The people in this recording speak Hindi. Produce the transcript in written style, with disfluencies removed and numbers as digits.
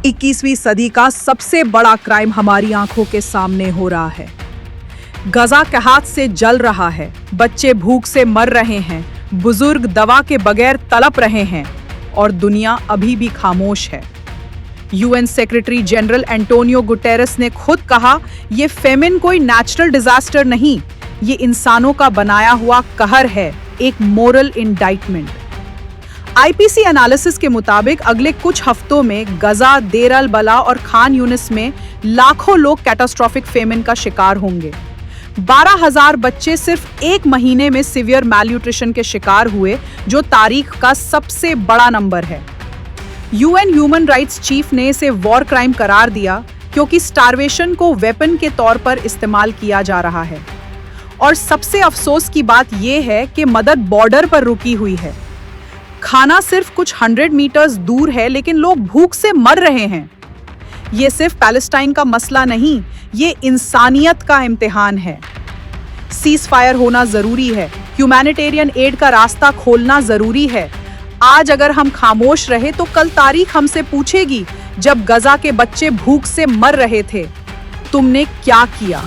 21वीं सदी का सबसे बड़ा क्राइम हमारी आंखों के सामने हो रहा है। गजा के हाथ से जल रहा है, बच्चे भूख से मर रहे हैं, बुजुर्ग दवा के बगैर तड़प रहे हैं और दुनिया अभी भी खामोश है। UN secretary general Antonio Guterres ने खुद कहा, ये फेमिन कोई नेचुरल डिजास्टर नहीं, ये इंसानों का बनाया हुआ कहर है, एक मोरल इंडाइटमेंट। आईपीसी एनालिसिस के मुताबिक अगले कुछ हफ्तों में गजा, देर अल बला और खान यूनिस में लाखों लोग कैटास्ट्रोफिक फेमिन का शिकार होंगे। 12,000 बच्चे सिर्फ एक महीने में सीवियर मैलन्यूट्रिशन के शिकार हुए, जो तारीख का सबसे बड़ा नंबर है। यूएन ह्यूमन राइट्स चीफ ने इसे वॉर क्राइम करार दिया क्योंकि स्टारवेशन को वेपन के तौर पर इस्तेमाल किया जा रहा है। और सबसे अफसोस की बात यह है कि मदद बॉर्डर पर रुकी हुई है। खाना सिर्फ कुछ 100 मीटर्स दूर है, लेकिन लोग भूख से मर रहे हैं। ये सिर्फ पैलेस्टाइन का मसला नहीं, ये इंसानियत का इम्तिहान है। सीज फायर होना जरूरी है, ह्यूमैनिटेरियन एड का रास्ता खोलना जरूरी है। आज अगर हम खामोश रहे तो कल तारीख हमसे पूछेगी, जब गजा के बच्चे भूख से मर रहे थे, तुमने क्या किया?